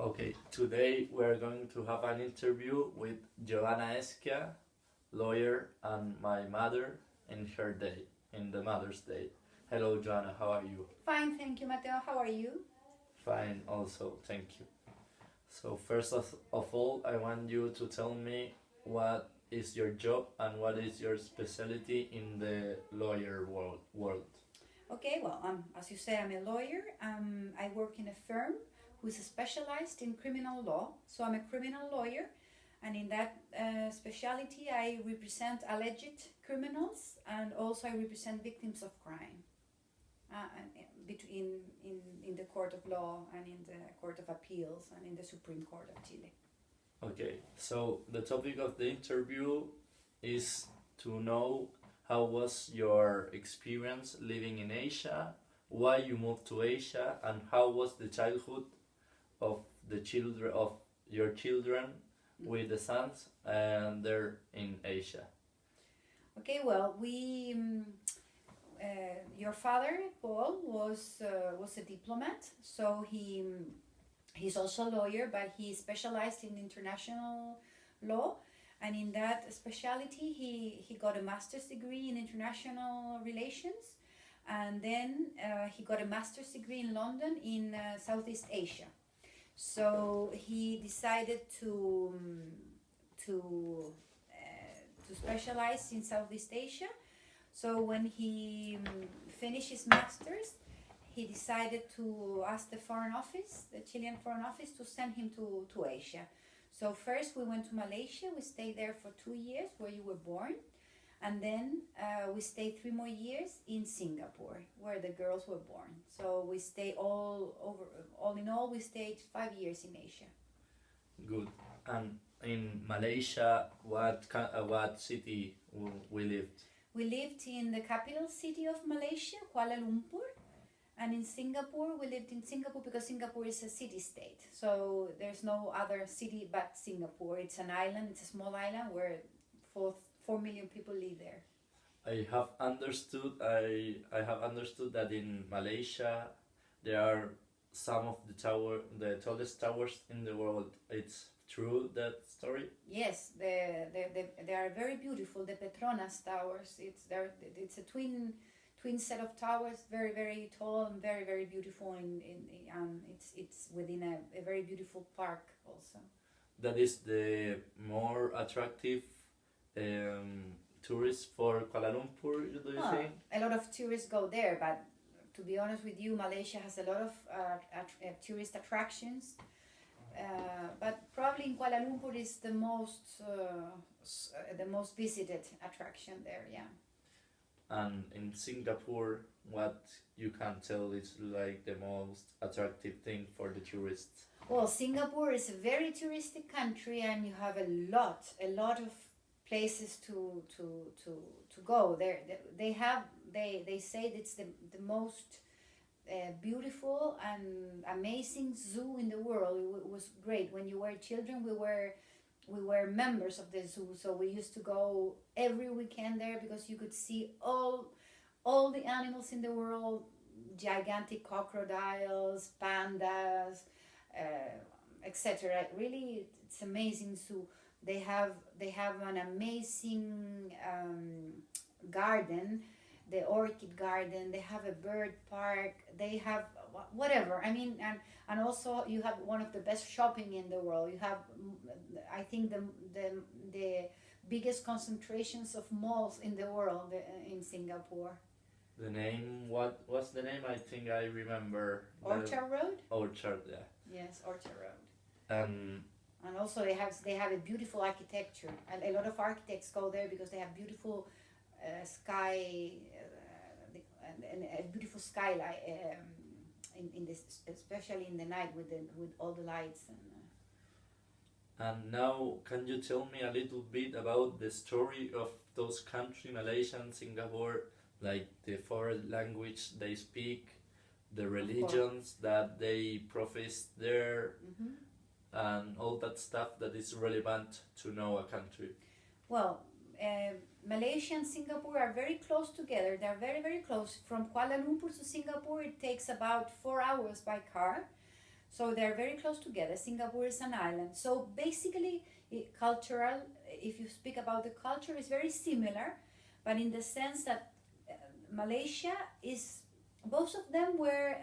Okay, today we're going to have an interview with Joanna Heskia, lawyer, and my mother in her day, in the Mother's Day. Hello, Joanna, how are you? Fine, thank you, Mateo. How are you? Fine, also, thank you. So, first of all, I want you to tell me what is your job and what is your specialty in the lawyer world. Okay, well, as you say, I'm a lawyer. I work in a firm who is specialized in criminal law. So I'm a criminal lawyer, and in that specialty, I represent alleged criminals and also I represent victims of crime. Between in the court of law and in the court of appeals and in the Supreme Court of Chile. Okay, so the topic of the interview is to know how was your experience living in Asia, why you moved to Asia, and how was the childhood of the children of your children with the sons and they're in Asia. Okay, well, your father Paul was a diplomat, so he's also a lawyer, but he specialized in international law, and in that specialty he got a master's degree in international relations, and then he got a master's degree in London in Southeast Asia. So he decided to specialize in Southeast Asia. So when he finished his master's, he decided to ask the Foreign Office, the Chilean Foreign Office, to send him to Asia. So first we went to Malaysia. We stayed there for 2 years, where you were born, and then we stayed 3 more years in Singapore, where the girls were born. So we stayed all in all, we stayed 5 years in Asia. Good. And in Malaysia, what city we lived? We lived in the capital city of Malaysia, Kuala Lumpur, and in Singapore, we lived in Singapore because Singapore is a city-state. So there's no other city but Singapore. It's an island, it's a small island where 4 million people live there. I have understood that in Malaysia there are some of the tallest towers in the world. It's true, that story? Yes, they are very beautiful. The Petronas towers. It's a twin set of towers, very very tall and very very beautiful. It's within a very beautiful park also. That is the more attractive tourist for Kuala Lumpur, do you think? A lot of tourists go there, but to be honest with you, Malaysia has a lot of tourist attractions. But probably in Kuala Lumpur is the most visited attraction there, yeah. And in Singapore, what you can tell is like the most attractive thing for the tourists? Well, Singapore is a very touristic country, and you have a lot of places to go there. They say it's the most beautiful and amazing zoo in the world. It was great. When you were children, we were members of the zoo, so we used to go every weekend there because you could see all the animals in the world, gigantic crocodiles, pandas, etc. Really, it's amazing zoo. They have an amazing garden, the orchid garden. They have a bird park. They have whatever. I mean, and also you have one of the best shopping in the world. You have, I think, the biggest concentrations of malls in the world in Singapore. The name, what was the name? I think I remember. Orchard Road. Orchard, yeah. Yes, Orchard Road. And also they have a beautiful architecture. A lot of architects go there because they have beautiful sky and a beautiful skylight in this, especially in the night with all the lights and now, can you tell me a little bit about the story of those countries, Malaysia and Singapore, like the foreign language they speak, the religions that they profess there, and all that stuff that is relevant to know a country? Well, Malaysia and Singapore are very close together. They're very, very close. From Kuala Lumpur to Singapore, it takes about 4 hours by car. So they're very close together. Singapore is an island. So basically, cultural, if you speak about the culture, is very similar, but in the sense that Malaysia is, both of them were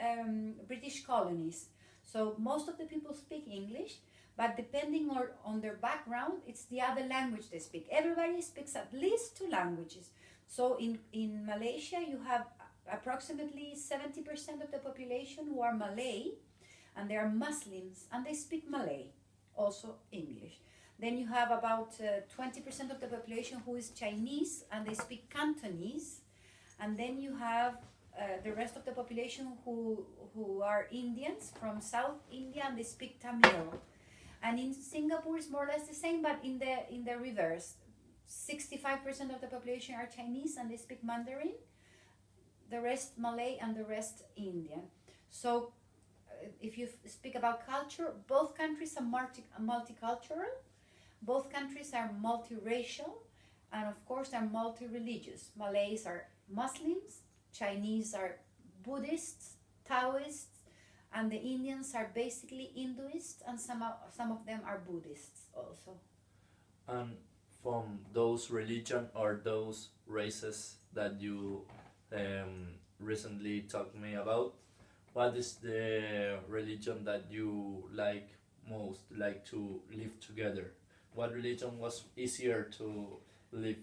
British colonies. So most of the people speak English, but depending on their background, it's the other language they speak. Everybody speaks at least two languages. So in Malaysia, you have approximately 70% of the population who are Malay, and they are Muslims, and they speak Malay, also English. Then you have about 20% of the population who is Chinese, and they speak Cantonese. And then you have the rest of the population who are Indians from South India, and they speak Tamil. And in Singapore, it's more or less the same, but in the reverse. 65% of the population are Chinese, and they speak Mandarin. The rest Malay, and the rest Indian. So if you speak about culture, both countries are multicultural, both countries are multiracial, and of course are multi-religious. Malays are Muslims, Chinese are Buddhists, Taoists, and the Indians are basically Hinduists, and some of them are Buddhists also. And from those religion or those races that you recently talked me about, what is the religion that you like most, like to live together? What religion was easier to live?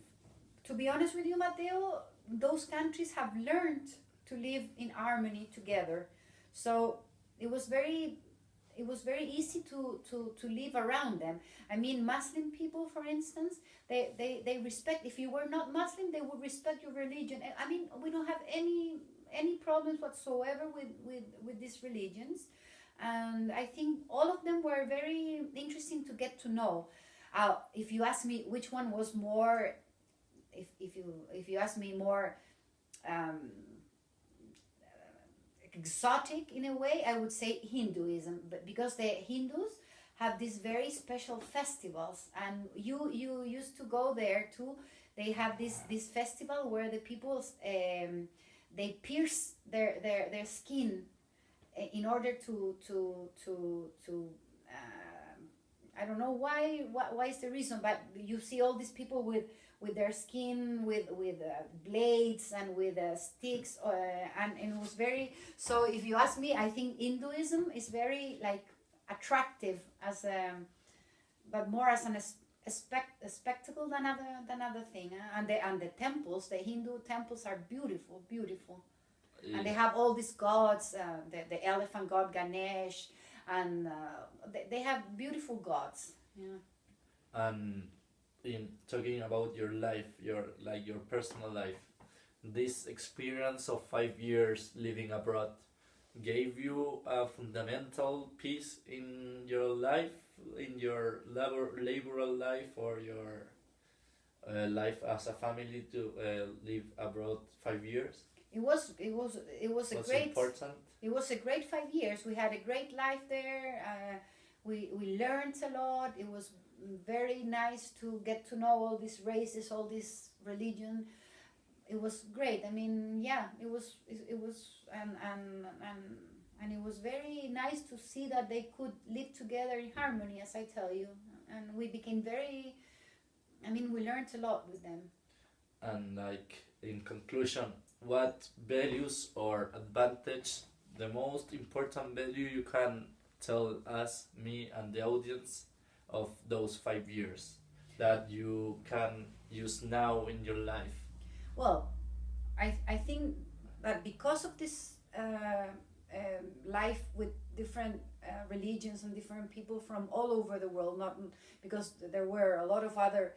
To be honest with you, Mateo, those countries have learned to live in harmony together. So it was very easy to live around them. I mean, Muslim people, for instance, they respect, if you were not Muslim, they would respect your religion. I mean, we don't have any problems whatsoever with these religions. And I think all of them were very interesting to get to know. If you ask me which one was more, if you ask me more exotic in a way, I would say Hinduism, but because the Hindus have these very special festivals, and you used to go there too. They have this festival where the people they pierce their skin in order to I don't know why is the reason, but you see all these people with their skin with blades and with sticks, and it was very, so if you ask me, I think Hinduism is very like attractive as but more as a spectacle than other thing. And the temples, the Hindu temples are beautiful. Yeah. And they have all these gods, the elephant god Ganesh, and they have beautiful gods. Yeah. And in talking about your life, your personal life, this experience of 5 years living abroad gave you a fundamental piece in your life, in your laboral life, or your life as a family to live abroad 5 years? It was a great important. It was a great 5 years. We had a great life there. We learned a lot. It was very nice to get to know all these races, all this religion. It was great. I mean, yeah, it was and it was very nice to see that they could live together in harmony, as I tell you. And we became very, I mean, we learned a lot with them. And like in conclusion, what values or advantage, the most important value you can tell us, me and the audience, of those 5 years that you can use now in your life? Well, I think that because of this life with different religions and different people from all over the world, not because there were a lot of other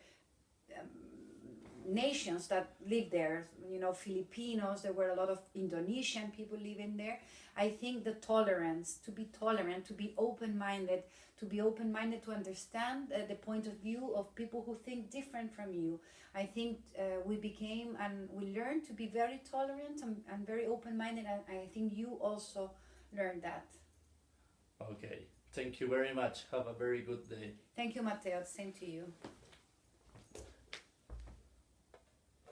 nations that lived there, you know, Filipinos, there were a lot of Indonesian people living there. I think the tolerance, to be tolerant, to be open-minded, to understand the point of view of people who think different from you. I think we became and we learned to be very tolerant and very open-minded, and I think you also learned that. Okay, thank you very much. Have a very good day. Thank you, Mateo. Same to you.